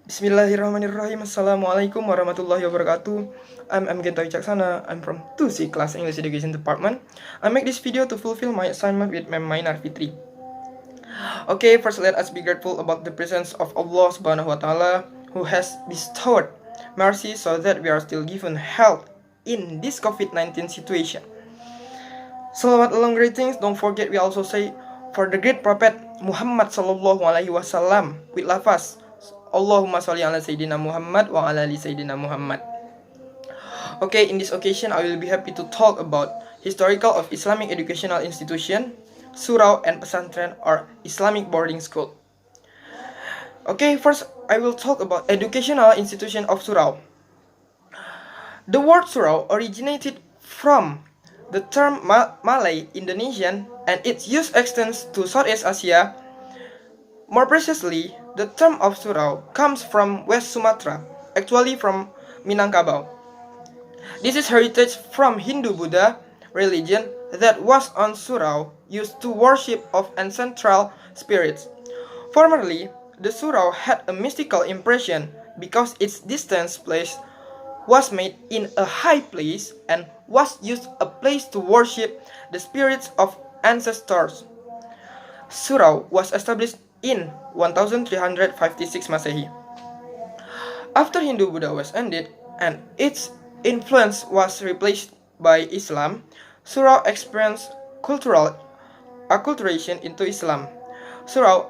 Bismillahirrahmanirrahim. Assalamualaikum warahmatullahi wabarakatuh. I'm Genta Wicaksana. I'm from 2C Class English Education Department. I make this video to fulfill my assignment with Mem Mainar Fitri. Okay, first let us be grateful about the presence of Allah Subhanahu wa Ta'ala, who has bestowed mercy so that we are still given health in this COVID-19 situation. Salawat along greetings. Don't forget we also say for the great Prophet Muhammad Sallallahu Alaihi Wasallam with lafaz Allahumma sholli ala Sayyidina Muhammad wa ala ali Sayyidina Muhammad. Okay, in this occasion I will be happy to talk about historical of Islamic educational institution, surau and pesantren or Islamic boarding school. Okay, first I will talk about educational institution of surau. The word surau originated from the term Malay Indonesian and its use extends to Southeast Asia. More precisely, the term of surau comes from West Sumatra, actually from Minangkabau. This is heritage from Hindu-Buddha religion that was on surau used to worship of ancestral spirits. Formerly, the surau had a mystical impression because its distant place was made in a high place and was used a place to worship the spirits of ancestors. Surau was established in 1356 Masehi. After Hindu-Buddha was ended and its influence was replaced by Islam, surau experienced cultural acculturation into Islam. Surau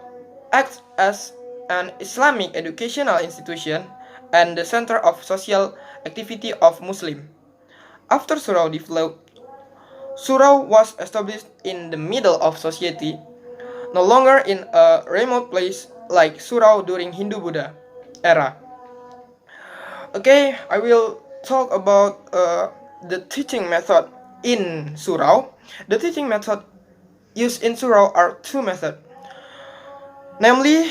acts as an Islamic educational institution and the center of social activity of Muslim. After surau developed, surau was established in the middle of society, no longer in a remote place like surau during Hindu-Buddha era. Okay, I will talk about the teaching method in surau. The teaching method used in surau are two methods, namely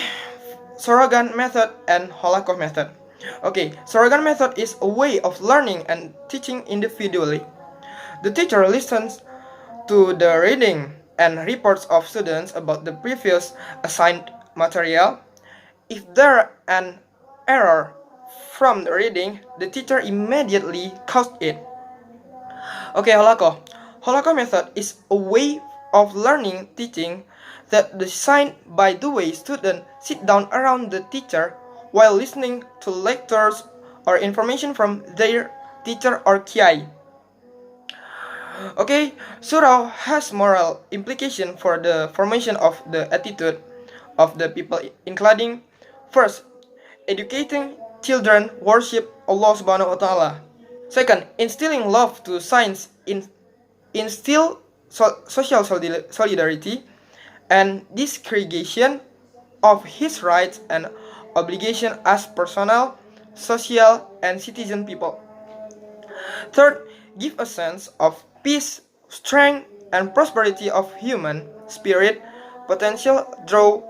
Sorogan method and Holakoh method. Okay, Sorogan method is a way of learning and teaching individually. The teacher listens to the reading and reports of students about the previous assigned material. If there an error from the reading, the teacher immediately corrects it. Okay, Holakoh. Holakoh method is a way of learning teaching that designed by the way students sit down around the teacher while listening to lectures or information from their teacher or kiai. Okay, surau has moral implication for the formation of the attitude of the people, including first, educating children worship Allah Subhanahu wa Ta'ala. Second, instilling love to science, instill social solidarity and discretion of his rights and obligation as personal, social, and citizen people. Third, give a sense of peace, strength, and prosperity of human spirit, potential, draw,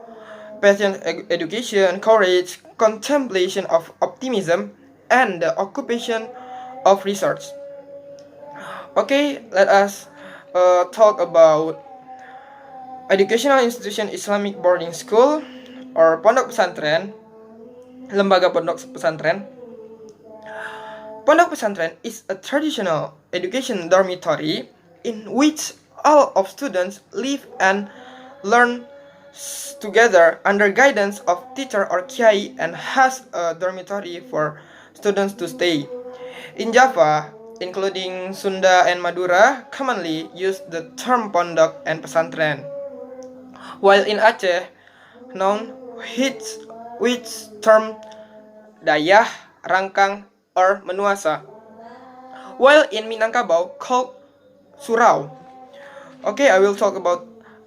patient education, courage, contemplation of optimism, and the occupation of research. Okay, let us talk about educational institution Islamic boarding school or pondok pesantren, lembaga pondok pesantren. Pondok pesantren is a traditional education dormitory in which all of students live and learn together under guidance of teacher or kiai and has a dormitory for students to stay. In Java, including Sunda and Madura, commonly use the term pondok and pesantren, while in Aceh, known which term dayah, rangkang, or menuasa, while in Minangkabau called surau. Okay, I will talk about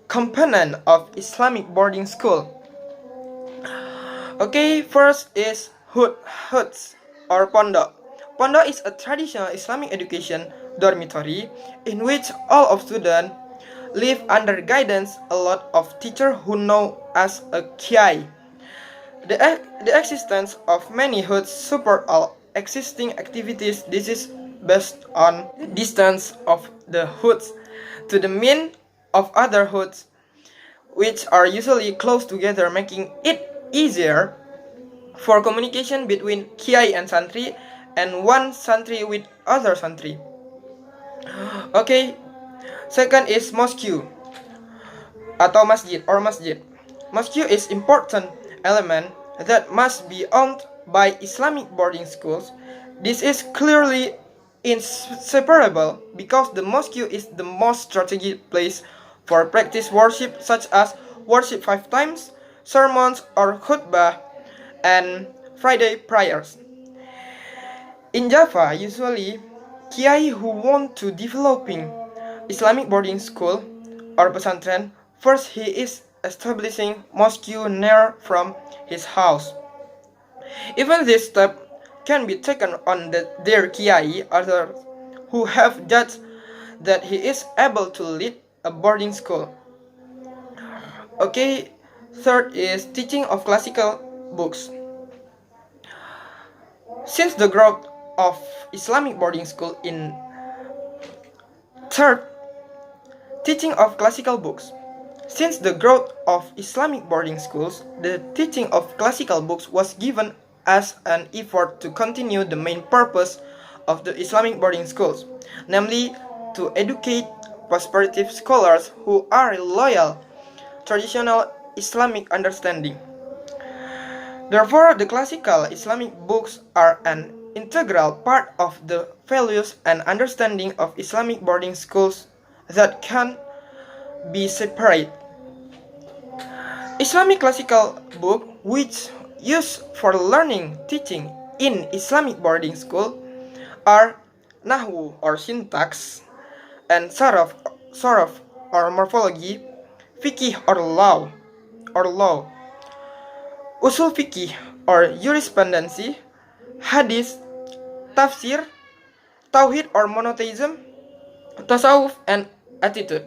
component of Islamic boarding school. Okay, first is huts or pondok. Pondok is a traditional Islamic education dormitory in which all of students live under guidance a lot of teachers who know as a kiai. The existence of many huts support all existing activities. This is based on the distance of the huts to the mean of other huts, which are usually close together, making it easier for communication between kiai and santri, and one santri with other santri. Okay, second is mosque atau masjid or masjid. Mosque is important element that must be owned by Islamic boarding schools. This is clearly inseparable because the mosque is the most strategic place for practice worship, such as worship 5 times, sermons or khutbah, and Friday prayers. In Java, usually, kiai who want to developing Islamic boarding school or pesantren, first he is establishing mosque near from his house. Even this step can be taken on their kiai, others who have judged that he is able to lead a boarding school. Okay, third is teaching of classical books. Since the growth of Islamic boarding school in third, teaching of classical books. Since the growth of Islamic boarding schools, the teaching of classical books was given as an effort to continue the main purpose of the Islamic boarding schools, namely to educate prospective scholars who are loyal traditional Islamic understanding. Therefore, the classical Islamic books are an integral part of the values and understanding of Islamic boarding schools that can be separate. Islamic classical book which used for learning teaching in Islamic boarding school are Nahwu or syntax, and Saraf or morphology, Fiqh or law, Usul Fiqh or jurisprudency, Hadith, Tafsir, Tauhid or monotheism, Tasawuf and attitude,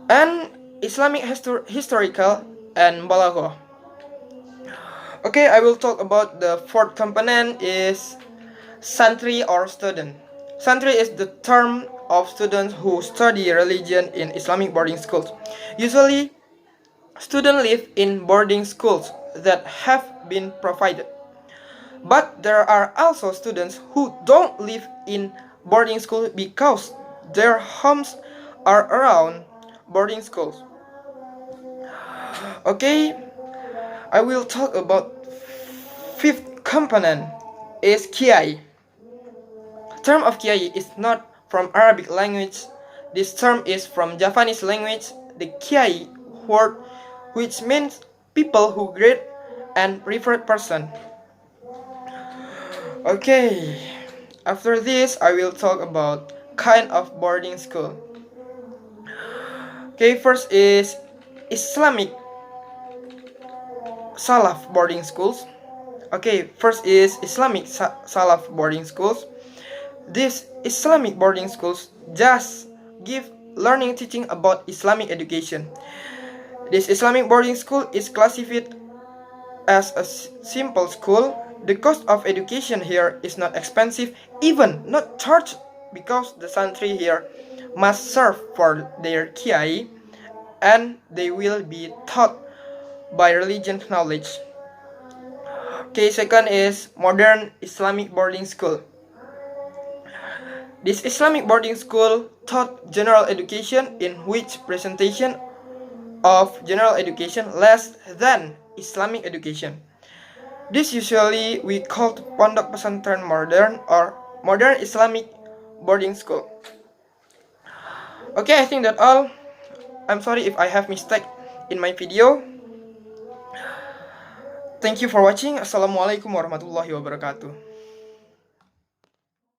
and Islamic historical and balaghah. Okay, I will talk about the fourth component is santri or student. Santri is the term of students who study religion in Islamic boarding schools. Usually, students live in boarding schools that have been provided. But there are also students who don't live in boarding school because their homes are around boarding schools. Okay, I will talk about fifth component is kiai. Term of kiai is not from Arabic language. This term is from Javanese language, the kiai word, which means people who great and revered person. Okay, after this I will talk about kind of boarding school. Okay, first is Islamic Salaf boarding schools. Okay, first is Islamic Salaf boarding schools. These Islamic boarding schools just give learning teaching about Islamic education. This Islamic boarding school is classified as a simple school. The cost of education here is not expensive, even not charged, because the santri here must serve for their kiai and they will be taught by religion knowledge. Okay, second is modern Islamic boarding school. This Islamic boarding school taught general education, in which presentation of general education less than Islamic education. This usually we call pondok pesantren modern or modern Islamic boarding school. Okay, I think that all. I'm sorry if I have mistake in my video. Thank you for watching. Assalamualaikum warahmatullahi wabarakatuh.